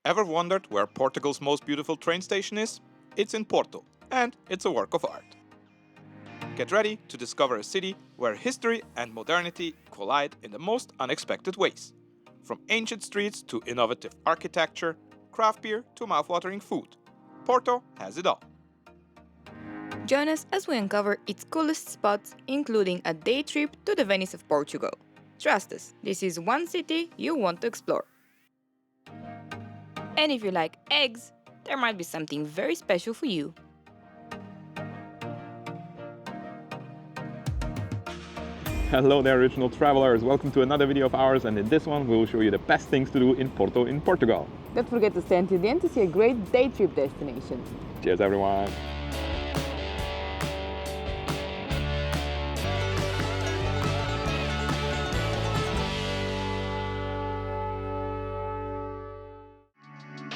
Ever wondered where Portugal's most beautiful train station is? It's in Porto, and it's a work of art. Get ready to discover a city where history and modernity collide in the most unexpected ways. From ancient streets to innovative architecture, craft beer to mouth-watering food, Porto has it all. Join us as we uncover its coolest spots, including a day trip to the Venice of Portugal. Trust us, this is one city you want to explore. And if you like eggs, there might be something very special for you. Hello there, original travelers! Welcome to another video of ours, and in this one we will show you the best things to do in Porto in Portugal. Don't forget to stay until the end to see a great day trip destination. Cheers everyone!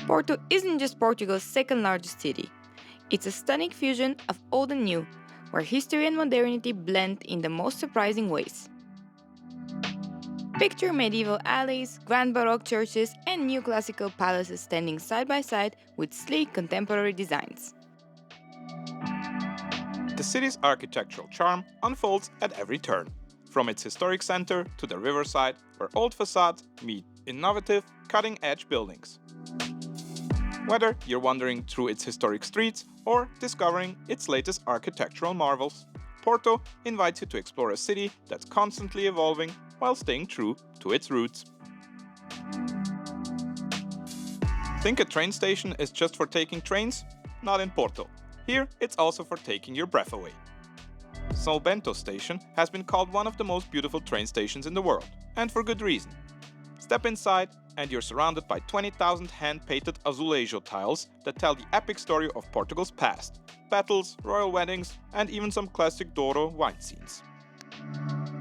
Porto isn't just Portugal's second largest city. It's a stunning fusion of old and new, where history and modernity blend in the most surprising ways. Picture medieval alleys, grand Baroque churches, and new classical palaces standing side by side with sleek contemporary designs. The city's architectural charm unfolds at every turn, from its historic center to the riverside, where old facades meet innovative, cutting-edge buildings. Whether you're wandering through its historic streets or discovering its latest architectural marvels, Porto invites you to explore a city that's constantly evolving while staying true to its roots. Think a train station is just for taking trains? Not in Porto. Here, it's also for taking your breath away. São Bento Station has been called one of the most beautiful train stations in the world, and for good reason. Step inside and you're surrounded by 20,000 hand-painted azulejo tiles that tell the epic story of Portugal's past, battles, royal weddings, and even some classic Douro wine scenes.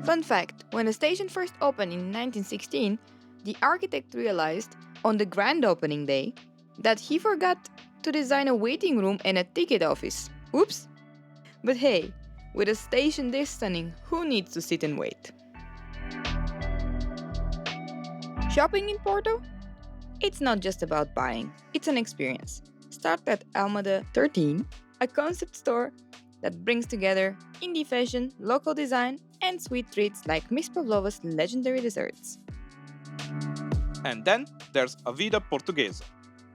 Fun fact, when the station first opened in 1916, the architect realized, on the grand opening day, that he forgot to design a waiting room and a ticket office. Oops! But hey, with a station this stunning, who needs to sit and wait? Shopping in Porto? It's not just about buying, it's an experience. Start at Almada 13, a concept store that brings together indie fashion, local design, and sweet treats like Miss Pavlova's legendary desserts. And then there's a Vida Portuguesa,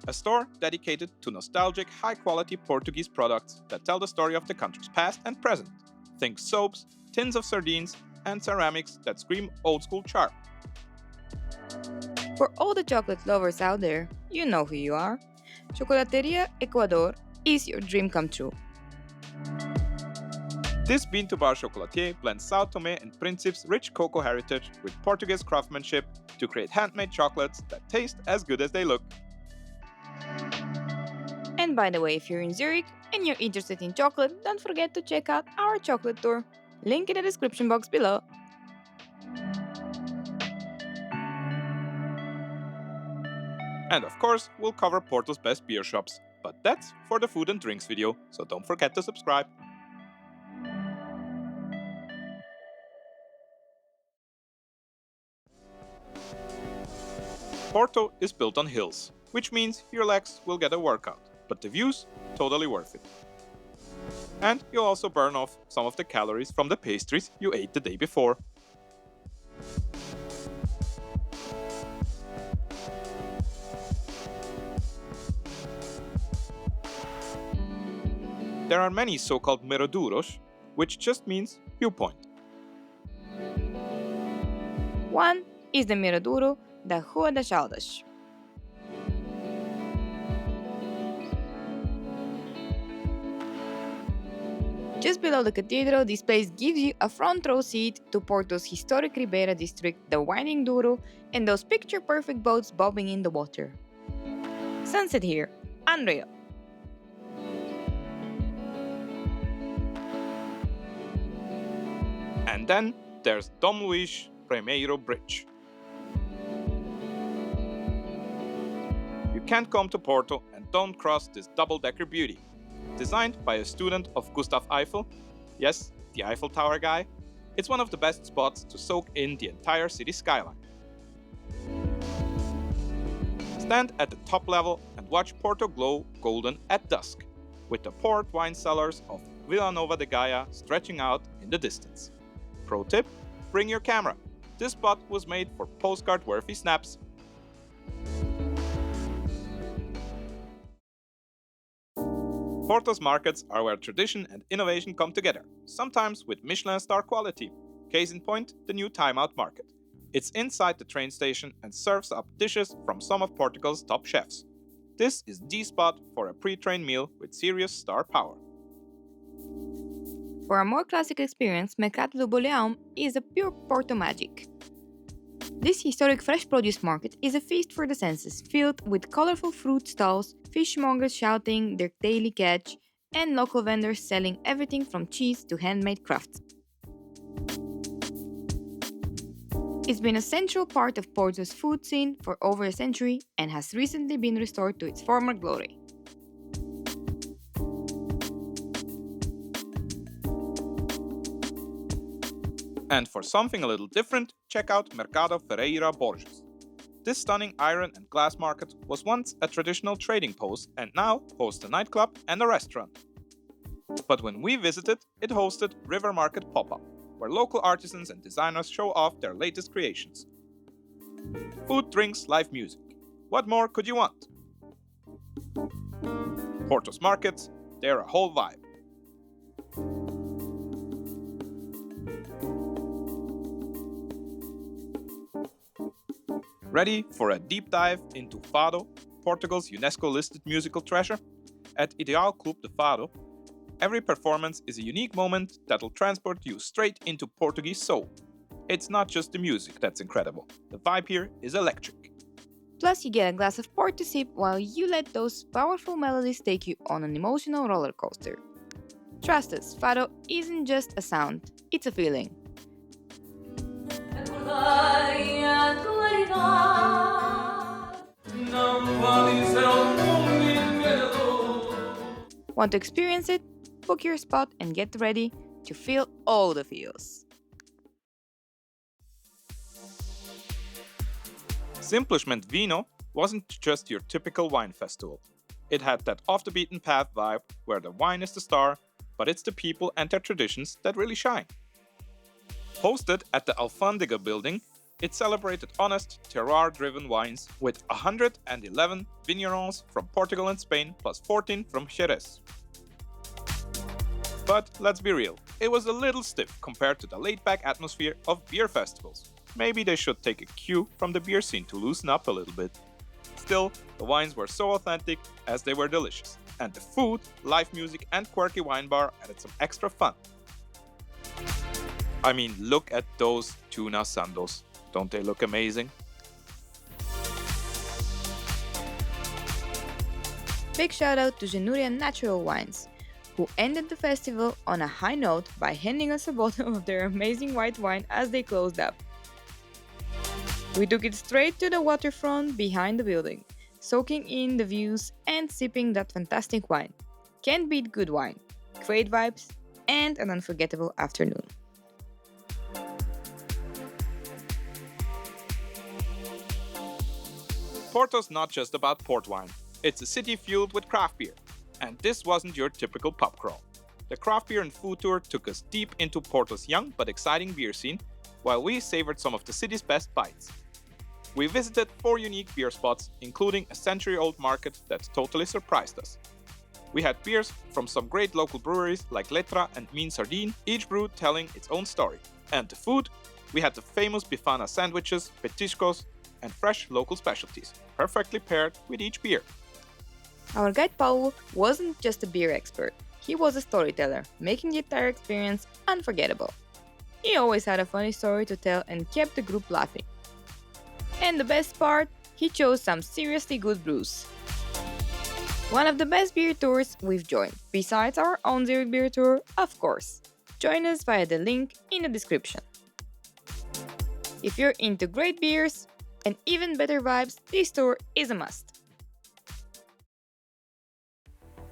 a store dedicated to nostalgic, high-quality Portuguese products that tell the story of the country's past and present. Think soaps, tins of sardines, and ceramics that scream old-school charm. For all the chocolate lovers out there, you know who you are. Chocolataria Equador is your dream come true. This bean-to-bar chocolatier blends São Tomé and Príncipe's rich cocoa heritage with Portuguese craftsmanship to create handmade chocolates that taste as good as they look. And by the way, if you're in Zurich and you're interested in chocolate, don't forget to check out our chocolate tour. Link in the description box below. And of course, we'll cover Porto's best beer shops, but that's for the food and drinks video, so don't forget to subscribe. Porto is built on hills, which means your legs will get a workout, but the views, totally worth it. And you'll also burn off some of the calories from the pastries you ate the day before. There are many so-called Miradouros, which just means viewpoint. One is the Miradouro da Rua das Aldas. Just below the cathedral, this place gives you a front row seat to Porto's historic Ribeira district, the winding Douro, and those picture-perfect boats bobbing in the water. Sunset here, unreal. And then there's Dom Luís I Bridge. You can't come to Porto and don't cross this double-decker beauty. Designed by a student of Gustav Eiffel, yes, the Eiffel Tower guy, it's one of the best spots to soak in the entire city skyline. Stand at the top level and watch Porto glow golden at dusk, with the port wine cellars of Vila Nova de Gaia stretching out in the distance. Pro tip: bring your camera. This spot was made for postcard-worthy snaps. Porto's markets are where tradition and innovation come together, sometimes with Michelin star quality. Case in point, the new Time Out Market. It's inside the train station and serves up dishes from some of Portugal's top chefs. This is the spot for a pre-train meal with serious star power. For a more classic experience, Mercado do Bolhão is a pure Porto magic. This historic fresh produce market is a feast for the senses, filled with colorful fruit stalls, fishmongers shouting their daily catch, and local vendors selling everything from cheese to handmade crafts. It's been a central part of Porto's food scene for over a century and has recently been restored to its former glory. And for something a little different, check out Mercado Ferreira Borges. This stunning iron and glass market was once a traditional trading post and now hosts a nightclub and a restaurant. But when we visited, it hosted River Market Pop-Up, where local artisans and designers show off their latest creations. Food, drinks, live music. What more could you want? Porto's markets, they're a whole vibe. Ready for a deep dive into Fado, Portugal's UNESCO-listed musical treasure? At Ideal Clube de Fado, every performance is a unique moment that'll transport you straight into Portuguese soul. It's not just the music that's incredible, the vibe here is electric. Plus, you get a glass of port to sip while you let those powerful melodies take you on an emotional roller coaster. Trust us, Fado isn't just a sound, it's a feeling. Want to experience it? Book your spot and get ready to feel all the feels. Simplesmente Vinho wasn't just your typical wine festival. It had that off-the-beaten-path vibe where the wine is the star, but it's the people and their traditions that really shine. Hosted at the Alfândega building, it celebrated honest, terroir-driven wines with 111 vignerons from Portugal and Spain plus 14 from Jerez. But let's be real, it was a little stiff compared to the laid-back atmosphere of beer festivals. Maybe they should take a cue from the beer scene to loosen up a little bit. Still, the wines were so authentic as they were delicious, and the food, live music and quirky wine bar added some extra fun. I mean, look at those tuna sandos. Don't they look amazing? Big shout out to Genuria Wines, who ended the festival on a high note by handing us a bottle of their amazing white wine as they closed up. We took it straight to the waterfront behind the building, soaking in the views and sipping that fantastic wine. Can't beat good wine, great vibes, and an unforgettable afternoon. Porto's not just about port wine. It's a city fueled with craft beer. And this wasn't your typical pub crawl. The craft beer and food tour took us deep into Porto's young but exciting beer scene, while we savored some of the city's best bites. We visited 4 unique beer spots, including a century-old market that totally surprised us. We had beers from some great local breweries like Letra Mean Sardine, each brew telling its own story. And the food? We had the famous bifana sandwiches, petiscos, and fresh local specialties, perfectly paired with each beer. Our guide Paulo wasn't just a beer expert, he was a storyteller, making the entire experience unforgettable. He always had a funny story to tell and kept the group laughing. And the best part, he chose some seriously good brews. One of the best beer tours we've joined, besides our own zero beer tour, of course. Join us via the link in the description. If you're into great beers and even better vibes, this tour is a must.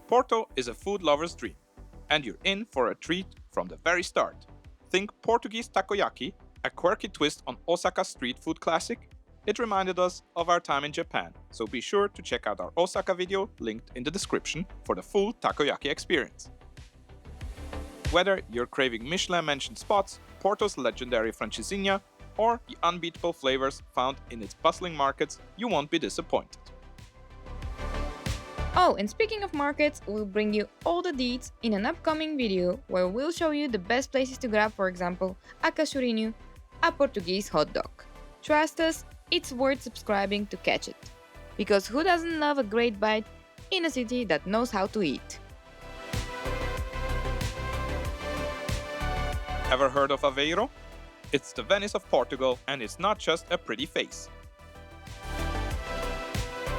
Porto is a food lover's dream, and you're in for a treat from the very start. Think Portuguese takoyaki, a quirky twist on Osaka's street food classic, It reminded us of our time in Japan, so be sure to check out our Osaka video linked in the description for the full takoyaki experience. Whether you're craving Michelin-mentioned spots, Porto's legendary francesinha, or the unbeatable flavors found in its bustling markets, you won't be disappointed. Oh, and speaking of markets, we'll bring you all the deets in an upcoming video where we'll show you the best places to grab, for example, a cachorrinho, a Portuguese hot dog. Trust us, it's worth subscribing to catch it. Because who doesn't love a great bite in a city that knows how to eat? Ever heard of Aveiro? It's the Venice of Portugal, and it's not just a pretty face.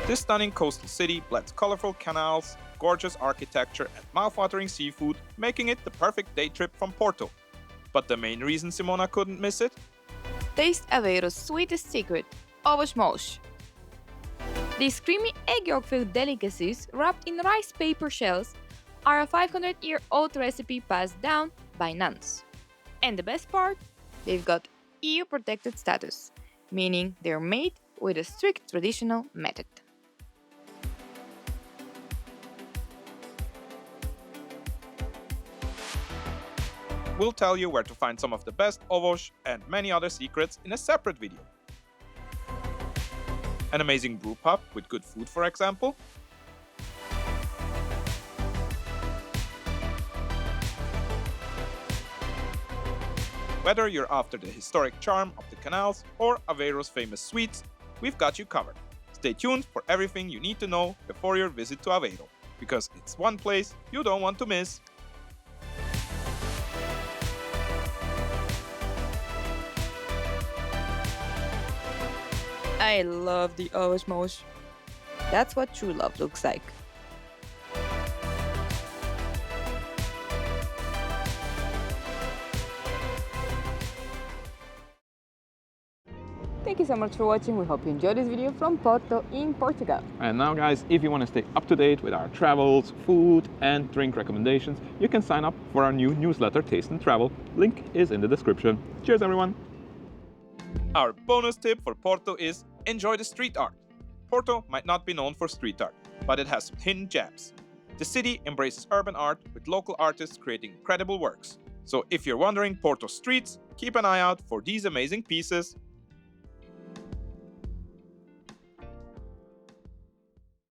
This stunning coastal city blends colorful canals, gorgeous architecture, and mouth-watering seafood, making it the perfect day trip from Porto. But the main reason Simona couldn't miss it? Taste Aveiro's sweetest secret, ovos. These creamy egg yolk-filled delicacies wrapped in rice paper shells are a 500-year-old recipe passed down by nuns. And the best part? They've got EU protected status, meaning they're made with a strict traditional method. We'll tell you where to find some of the best ovos and many other secrets in a separate video. An amazing brew pub with good food, for example. Whether you're after the historic charm of the canals or Aveiro's famous sweets, we've got you covered. Stay tuned for everything you need to know before your visit to Aveiro, because it's one place you don't want to miss. I love the ovos. That's what true love looks like. Thank you so much for watching. We hope you enjoyed this video from Porto in Portugal. And now guys, if you want to stay up to date with our travels, food and drink recommendations, you can sign up for our new newsletter, Taste and Travel. Link is in the description. Cheers everyone! Our bonus tip for Porto is enjoy the street art. Porto might not be known for street art, but it has some hidden gems. The city embraces urban art with local artists creating incredible works. So if you're wandering Porto streets, keep an eye out for these amazing pieces